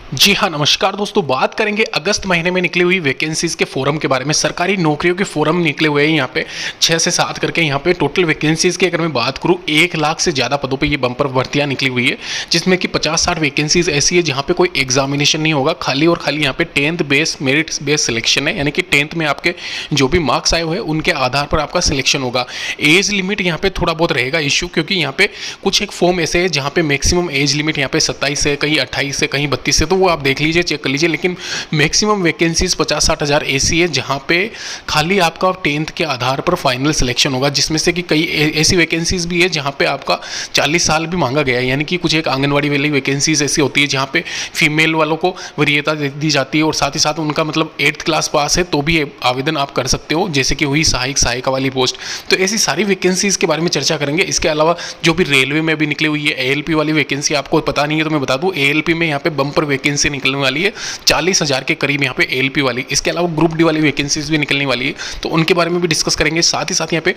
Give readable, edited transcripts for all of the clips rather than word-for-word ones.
जी हाँ, नमस्कार दोस्तों। बात करेंगे अगस्त महीने में निकली हुई वैकेंसीज़ के फोरम के बारे में। सरकारी नौकरियों के फोरम निकले हुए हैं यहाँ पे 6 से 7 करके। यहाँ पे टोटल वैकेंसीज़ की अगर मैं बात करूँ 1 लाख से ज़्यादा पदों पे ये बम्पर भर्तियाँ निकली हुई है, जिसमें कि 50-60 वैकेंसीज़ ऐसी है जहाँ पे कोई एग्जामिनेशन नहीं होगा, खाली और खाली यहाँ पे 10th base merit base selection है। यानी कि 10th में आपके जो भी मार्क्स आए हुए हैं उनके आधार पर आपका सिलेक्शन होगा। एज लिमिट यहाँ पे थोड़ा बहुत रहेगा इशू, क्योंकि यहाँ पे कुछ एक फॉर्म ऐसे है जहाँ पे मैक्सिमम एज लिमिट यहाँ पे 27 है, कहीं 28 है, कहीं 32 है, तो वो आप देख लीजिए, चेक कर लीजिए। लेकिन मैक्सिमम वैकेंसीज 50-60 हज़ार ऐसी है जहाँ पे खाली आपका 10th के आधार पर फाइनल सिलेक्शन होगा, जिसमें से कि कई ऐसी वैकेंसीज भी है जहाँ पे आपका 40 साल भी मांगा गया है। यानी कि कुछ एक आंगनवाड़ी वाली वैकेंसीज ऐसी होती है जहाँ पे फीमेल वालों को वरीयता दी जाती है और साथ ही साथ उनका मतलब 8th क्लास पास है तो भी आवेदन आप कर सकते हो, जैसे कि हुई सहायिका वाली पोस्ट। तो ऐसी सारी वैकेंसीज के बारे में चर्चा करेंगे। इसके अलावा जो भी रेलवे में भी निकली हुई है ALP वाली वैकेंसी, आपको पता नहीं है तो मैं बता दूं, ALP में यहाँ पे बम्पर वैकेंसी निकलने वाली है 40,000 के करीब यहाँ पे ALP वाली। इसके अलावा ग्रुप डी वाली वैकेंसीज भी निकलने वाली है, तो उनके बारे में भी डिस्कस करेंगे। साथ ही साथ यहाँ पे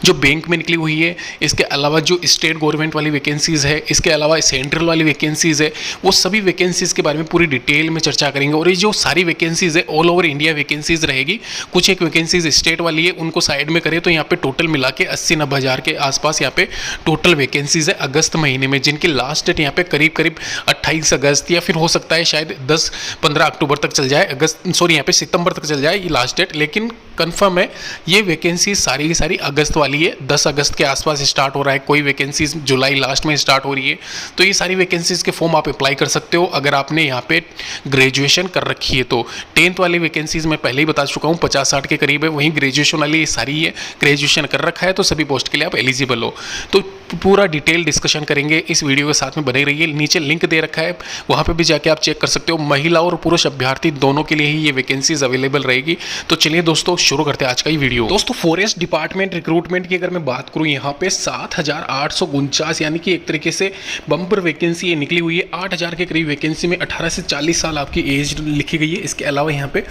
जो बैंक में निकली हुई है, इसके अलावा जो स्टेट गवर्नमेंट वाली वैकेंसीज़ है, इसके अलावा सेंट्रल वाली वैकेंसीज़ है, वो सभी वैकेंसीज़ के बारे में पूरी डिटेल में चर्चा करेंगे। और ये जो सारी वैकेंसीज़ है ऑल ओवर इंडिया वैकेंसीज़ रहेगी। कुछ एक वैकेंसीज स्टेट वाली है, उनको साइड में करें तो यहाँ पे टोटल मिला के 80-90 हज़ार के आसपास यहाँ पे टोटल वैकेंसीज़ है अगस्त महीने में, जिनकी लास्ट डेट यहाँ पे करीब करीब 28 अगस्त या फिर हो सकता है शायद 10-15 अक्टूबर तक चल जाए, यहाँ पे सितंबर तक चल जाए ये लास्ट डेट। लेकिन कंफर्म है ये वैकेंसी सारी की सारी अगस्त वाली है। 10 अगस्त के आसपास स्टार्ट हो रहा है, कोई वैकेंसीज जुलाई लास्ट में स्टार्ट हो रही है। तो ये सारी वैकेंसीज के फॉर्म आप अप्लाई कर सकते हो अगर आपने यहाँ पे ग्रेजुएशन कर रखी है तो। 10th वाली वैकेंसीज मैं पहले ही बता चुका हूँ 50-60 के करीब है, वहीं ग्रेजुएशन वाली सारी है, ग्रेजुएशन कर रखा है तो सभी पोस्ट के लिए आप एलिजिबल हो। तो पूरा डिटेल डिस्कशन करेंगे, इस वीडियो के साथ में बने रहिए। नीचे लिंक दे रखा है, वहाँ पे भी जाके आप चेक कर सकते हो। महिला और पुरुष अभ्यर्थी दोनों के लिए ही ये वैकेंसीज अवेलेबल रहेगी। तो चलिए दोस्तों शुरू करते हैं आज का ये वीडियो। दोस्तों फॉरेस्ट डिपार्टमेंट रिक्रूटमेंट की अगर मैं बात करूँ, यहाँ पे 7,849 यानी कि एक तरीके से बम्पर वैकेंसी ये निकली हुई है। 8,000 के करीब वैकेंसी में 18 से 40 साल आपकी एज लिखी गई है। इसके अलावा यहाँ पे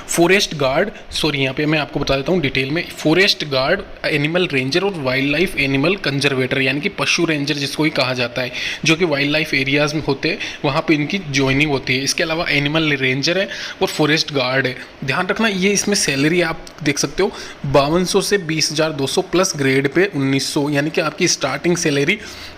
फॉरेस्ट गार्ड, यहाँ पे मैं आपको बता देता हूँ डिटेल में, फॉरेस्ट गार्ड, एनिमल रेंजर और वाइल्ड लाइफ एनिमल कंजर्वेटर यानी कि पशु रेंजर जिसको ही कहा जाता है, जो कि वाइल्ड लाइफ एरियाज में होते हैं, वहाँ पे इनकी ज्वाइनिंग होती है। इसके अलावा एनिमल रेंजर है और फॉरेस्ट गार्ड है। ध्यान रखना ये इसमें सैलरी आप देख सकते हो 5200 से 20,200 प्लस ग्रेड पे 1900, यानी कि आपकी स्टार्टिंग सैलरी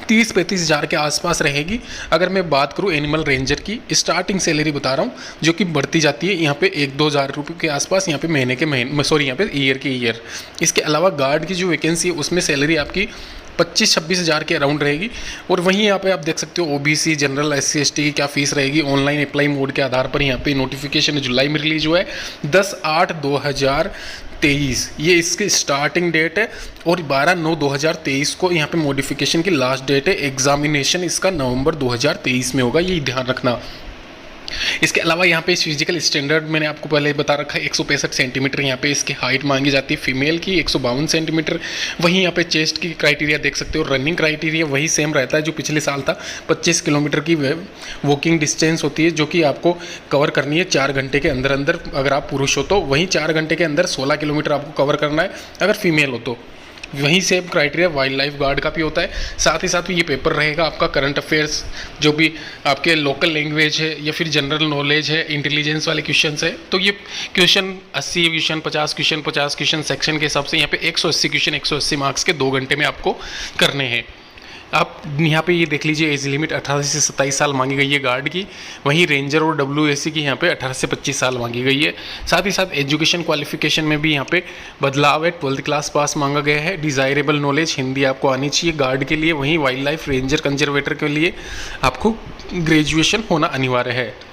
30-35 हज़ार के आसपास रहेगी। अगर मैं बात करूँ एनिमल रेंजर की, स्टार्टिंग सैलरी बता रहा हूँ जो कि बढ़ती जाती है यहाँ पे 1-2 हज़ार रुपये के आसपास, यहाँ पे महीने के महीने यहाँ पे ईयर के ईयर। इसके अलावा गार्ड की जो वैकेंसी है उसमें सैलरी आपकी 25-26 हज़ार के अराउंड रहेगी। और वहीं यहाँ पे आप देख सकते हो OBC, जनरल, SC ST की क्या फीस रहेगी। ऑनलाइन अप्लाई मोड के आधार पर यहाँ पे नोटिफिकेशन जुलाई में रिलीज हुआ है 10/8/2023, ये इसकी स्टार्टिंग डेट है। और 12/9/2023 को यहाँ पे मॉडिफिकेशन की लास्ट डेट है। एग्जामिनेशन इसका नवंबर 2023 में होगा, ये ध्यान रखना। इसके अलावा यहाँ पे फिजिकल स्टैंडर्ड मैंने आपको पहले बता रखा है 165 सेंटीमीटर यहाँ पे इसकी हाइट मांगी जाती है। फीमेल की 152 सेंटीमीटर। वहीं यहाँ पे चेस्ट की क्राइटेरिया देख सकते हो। रनिंग क्राइटेरिया वही सेम रहता है जो पिछले साल था। 25 किलोमीटर की वॉकिंग डिस्टेंस होती है जो कि आपको कवर करनी है 4 घंटे के अंदर अंदर अगर आप पुरुष हो तो। वहीं 4 घंटे के अंदर 16 किलोमीटर आपको कवर करना है अगर फीमेल हो तो। वहीं same criteria wild life guard का भी होता है। साथ ही साथ ये पेपर रहेगा आपका करंट अफेयर्स, जो भी आपके लोकल लैंग्वेज है या फिर जनरल नॉलेज है, इंटेलिजेंस वाले क्वेश्चंस है। तो ये क्वेश्चन 80 क्वेश्चन, 50 क्वेश्चन सेक्शन के हिसाब से यहाँ पे 180 क्वेश्चन 180 मार्क्स के 2 घंटे में आपको करने हैं। आप यहाँ पे ये देख लीजिए एज लिमिट 18 से 27 साल मांगी गई है गार्ड की। वहीं रेंजर और WAC की यहाँ पे 18 से 25 साल मांगी गई है। साथ ही साथ एजुकेशन क्वालिफिकेशन में भी यहाँ पे बदलाव है, 12th क्लास पास मांगा गया है। डिज़ायरेबल नॉलेज हिंदी आपको आनी चाहिए गार्ड के लिए। वहीं वाइल्ड लाइफ रेंजर कंजर्वेटर के लिए आपको ग्रेजुएशन होना अनिवार्य है,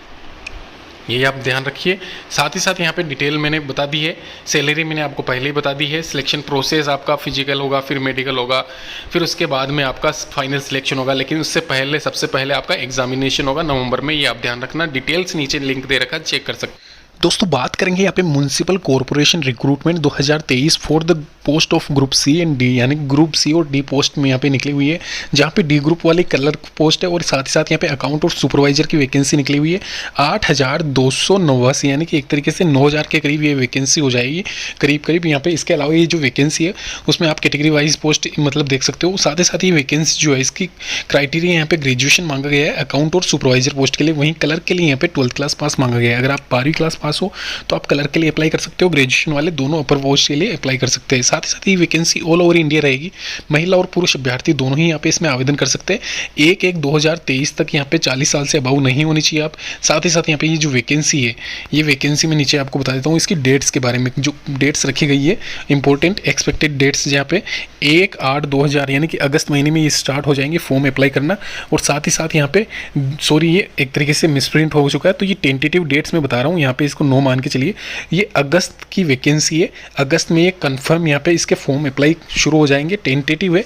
ये आप ध्यान रखिए। साथ ही साथ यहाँ पे डिटेल मैंने बता दी है। सैलरी मैंने आपको पहले ही बता दी है। सिलेक्शन प्रोसेस आपका फिजिकल होगा, फिर मेडिकल होगा, फिर उसके बाद में आपका फाइनल सिलेक्शन होगा। लेकिन उससे पहले सबसे पहले आपका एग्जामिनेशन होगा नवंबर में, ये आप ध्यान रखना। डिटेल्स नीचे लिंक दे रखा है, चेक कर सकते। दोस्तों बात करेंगे यहाँ पे municipal corporation recruitment 2023 for the post of group C and D, यानी ग्रुप सी और डी पोस्ट में यहाँ पे निकली हुई है, जहाँ पे डी ग्रुप वाली कलर पोस्ट है और साथ ही साथ यहाँ पे अकाउंट और सुपरवाइजर की वैकेंसी निकली हुई है 8,289, यानी कि एक तरीके से 9,000 के करीब ये वैकेंसी हो जाएगी करीब यहाँ पे। इसके अलावा ये जो वैकेंसी है उसमें आप कैटेगरी वाइज पोस्ट मतलब देख सकते हो। साथ ही साथ ये वैकेंसी जो है इसकी क्राइटेरिया यहाँ पे ग्रेजुएशन मांगा गया है अकाउंट और सुपरवाइजर पोस्ट के लिए, वहीं कलर के लिए यहाँ पे 12th क्लास पास मांगा गया है। अगर आप 12वीं क्लास पास हो तो आप कलर के लिए अप्लाई कर सकते हो, ग्रेजुएशन वाले दोनों अपर पोस्ट के लिए अप्लाई कर सकते हैं। साथ ही साथ ये वैकेंसी ऑल ओवर इंडिया रहेगी, महिला और पुरुष अभ्यर्थी दोनों ही यहाँ पे इसमें आवेदन कर सकते हैं। 1/1/2023 तक यहाँ पे 40 साल से अबाउ नहीं होनी चाहिए आप। साथ ही साथ यहाँ पे ये जो वैकेंसी है, ये वैकेंसी में नीचे आपको बता देता हूँ इसकी डेट्स के बारे में, जो डेट्स रखी गई है इंपॉर्टेंट एक्सपेक्टेड डेट्स, जहाँ पे 1/8/2000 यानी कि अगस्त महीने में ये स्टार्ट हो जाएंगे फॉर्म अप्लाई करना। और साथ ही साथ यहाँ पे सॉरी ये एक तरीके से मिसप्रिंट हो चुका है, तो ये टेंटेटिव डेट्स में बता रहा हूँ, यहाँ पे इसको 9 मान के चलिए। ये अगस्त की वैकेंसी है, अगस्त में ये कंफर्म यहाँ पे इसके फॉर्म अप्लाई शुरू हो जाएंगे। टेंटेटिव है,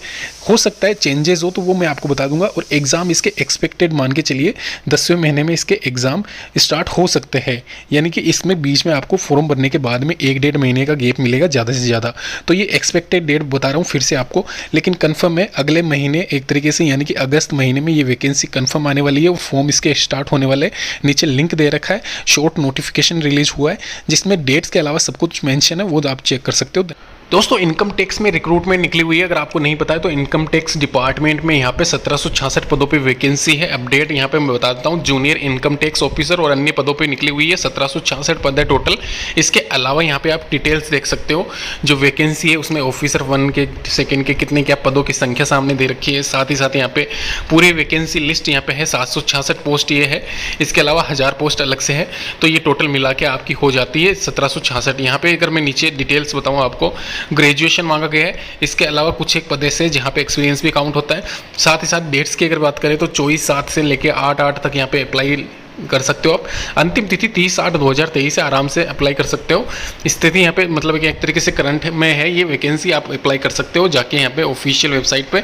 हो सकता है चेंजेस हो तो वो मैं आपको बता दूंगा। और एग्जाम इसके एक्सपेक्टेड मान के चलिए 10वें महीने में इसके एग्जाम स्टार्ट हो सकते हैं, यानी कि इसमें बीच में आपको फॉर्म भरने के बाद में 1-1.5 महीने का गैप मिलेगा ज़्यादा से ज़्यादा। तो ये एक्सपेक्टेड डेट बता रहा हूँ फिर से आपको, लेकिन कंफर्म है अगले महीने एक तरीके से, यानी कि अगस्त महीने में ये वैकेंसी कंफर्म आने वाली है। वो फॉर्म इसके स्टार्ट होने वाले, नीचे लिंक दे रखा है, शॉर्ट नोटिफिकेशन रिलीज हुआ है जिसमें डेट्स के अलावा सब कुछ मेंशन है, वो आप चेक कर सकते हो। दोस्तों इनकम टैक्स में रिक्रूटमेंट निकली हुई है, अगर आपको नहीं पता है तो इनकम टैक्स डिपार्टमेंट में यहाँ पे 1766 पदों पे वैकेंसी है। अपडेट यहाँ पे मैं बता देता हूँ, जूनियर इनकम टैक्स ऑफिसर और अन्य पदों पे निकली हुई है, 1766 पद है टोटल। इसके अलावा यहाँ पे आप डिटेल्स देख सकते हो, जो वैकेंसी है उसमें ऑफिसर 1 के 2 के कितने क्या पदों की संख्या सामने दे रखी है। साथ ही साथ यहाँ पे पूरी वैकेंसी लिस्ट यहाँ पे है, 766 पोस्ट ये है, इसके अलावा 1000 पोस्ट अलग से है, तो ये टोटल मिला के आपकी हो जाती है 1766। यहाँ पे अगर मैं नीचे डिटेल्स बताऊँ आपको, ग्रेजुएशन मांगा गया है, इसके अलावा कुछ एक पद ऐसे जहाँ पे एक्सपीरियंस भी काउंट होता है। साथ ही साथ डेट्स की अगर बात करें तो 24/7 से लेकर 8/8 तक यहाँ पे अप्लाई कर सकते हो आप। अंतिम तिथि 30/8/2023 से आराम से अप्लाई कर सकते हो। स्थिति यहाँ पे मतलब कि एक तरीके से करंट में है ये वैकेंसी, आप अप्लाई कर सकते हो जाके यहाँ पे ऑफिशियल वेबसाइट पे।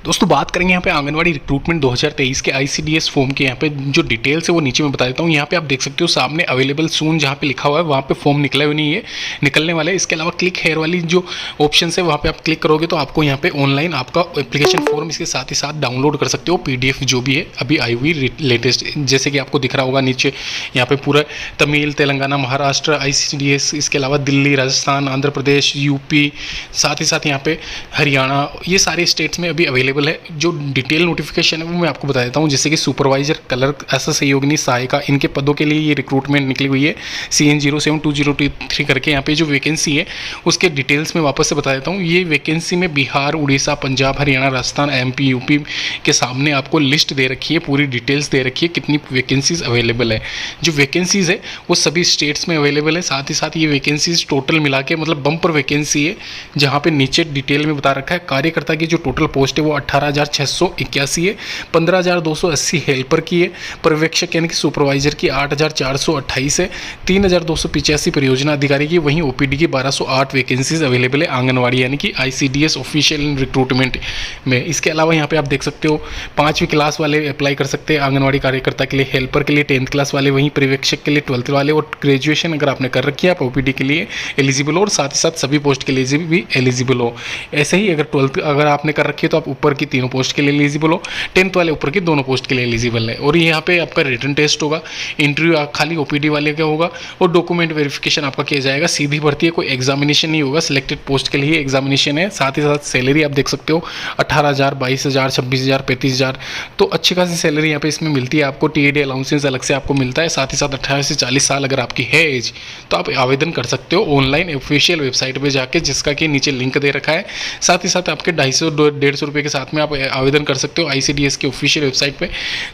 दोस्तों बात करेंगे यहाँ पे आंगनवाड़ी रिक्रूटमेंट 2023 के ICDS फॉर्म के यहाँ पे जो डिटेल्स है वो नीचे मैं बता देता हूँ। यहाँ पे आप देख सकते हो सामने अवेलेबल सून जहाँ पे लिखा हुआ है, वहाँ पे फॉर्म निकले हुए नहीं है, निकलने वाले। इसके अलावा क्लिक हेयर वाली जो ऑप्शन है वहाँ पे आप क्लिक करोगे तो आपको यहाँ पे ऑनलाइन आपका एप्लीकेशन फॉर्म इसके साथ ही साथ डाउनलोड कर सकते हो, PDF जो भी है अभी आई हुई लेटेस्ट, जैसे कि आपको दिख रहा होगा नीचे यहाँ पे पूरा तमिल, तेलंगाना, महाराष्ट्र ICDS, इसके अलावा दिल्ली, राजस्थान, आंध्र प्रदेश, UP, साथ ही साथ यहाँ पे हरियाणा, ये सारे स्टेट्स में अभी अवेलेबल है। जो डिटेल नोटिफिकेशन है वो मैं आपको बता देता हूँ, जैसे कि सुपरवाइजर, क्लर्क, सहयोगिनी, सहायिका, इनके पदों के लिए ये रिक्रूटमेंट निकली हुई है। CN 072023 करके यहाँ पे जो वैकेंसी है उसके डिटेल्स में वापस से बता देता हूँ। ये वैकेंसी में बिहार, उड़ीसा, पंजाब, हरियाणा, राजस्थान, MP, UP के सामने आपको लिस्ट दे रखी है, पूरी डिटेल्स दे रखी है कितनी वैकेंसीज अवेलेबल है। जो वैकेंसीज है वो सभी स्टेट्स में अवेलेबल है। साथ ही साथ ये वैकेंसीज टोटल मिला के मतलब बम्पर वैकेंसी है, जहाँ पे नीचे डिटेल में बता रखा है। कार्यकर्ता की जो टोटल पोस्ट है वो 18,681 है, 15,280 हेल्पर की है, पर्यवेक्षक यानी कि सुपरवाइजर की 8,428 है, 3,285 परियोजना अधिकारी की, वहीं OPD की 1208 वैकेंसीज अवेलेबल है आंगनवाड़ी यानी कि ICDS ऑफिशियल रिक्रूटमेंट में। इसके अलावा यहाँ पे आप देख सकते हो 5वीं क्लास वाले अप्लाई कर सकते हैं आंगनवाड़ी कार्यकर्ता के लिए, हेल्पर के लिए 10th क्लास वाले, वहीं पर्यवेक्षक के लिए 12th वाले, और ग्रेजुएशन अगर आपने कर रखी है आप OPD के लिए एलिजिबल हो, और साथ ही साथ सभी पोस्ट के लिए भी एलिजिबल हो। ऐसे ही अगर 12th अगर आपने कर रखी है तो आप ऊपर की तीनों पोस्ट के लिए एलिजिबल हो, 10th वाले ऊपर की दोनों पोस्ट के लिए एलिजिबल है। और यहाँ पे आपका रिटन टेस्ट होगा, इंटरव्यू खाली OPD वाले का होगा, और डॉक्यूमेंट वेरिफिकेशन आपका किया जाएगा। सीधी भर्ती है, कोई एग्जामिनेशन नहीं होगा, सिलेक्टेड पोस्ट के लिए एग्जामिनेशन है। साथ ही साथ सैलरी आप देख सकते हो 18,000, 22,000, 26,000, 35,000, तो अच्छी खासी सैलरी यहाँ पे इसमें मिलती है आपको। TAD अलाउंसेस अलग से आपको मिलता है। साथ ही साथ 18 से 40 साल अगर आपकी है एज तो आप आवेदन कर सकते हो ऑनलाइन ऑफिशियल वेबसाइट पर जाके, जिसका कि नीचे लिंक दे रखा है। साथ ही साथ आपके 250-150 रुपये के साथ में आप आवेदन कर सकते हो ICDS की ऑफिशियल वेबसाइट पे।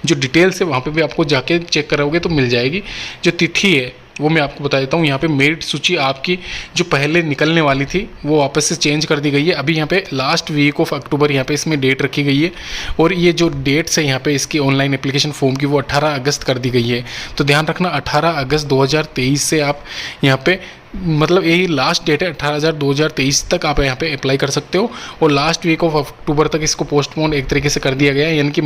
जो डिटेल्स है वहाँ पे भी आपको जाके चेक करोगे तो मिल जाएगी। जो तिथि है वो मैं आपको बता देता हूँ। यहाँ पे मेरिट सूची आपकी जो पहले निकलने वाली थी वो वापस से चेंज कर दी गई है। अभी यहाँ पे लास्ट वीक ऑफ अक्टूबर यहाँ पे इसमें डेट रखी गई है, और ये जो डेट्स है यहाँ पे इसकी ऑनलाइन एप्लीकेशन फॉर्म की वो 18 अगस्त कर दी गई है। तो ध्यान रखना 18 अगस्त 2023 से आप यहाँ पे मतलब यही लास्ट डेट है, 18/2023 तक आप यहाँ पे अप्लाई कर सकते हो, और लास्ट वीक ऑफ अक्टूबर तक इसको पोस्टपोन एक तरीके से कर दिया गया है, यानी कि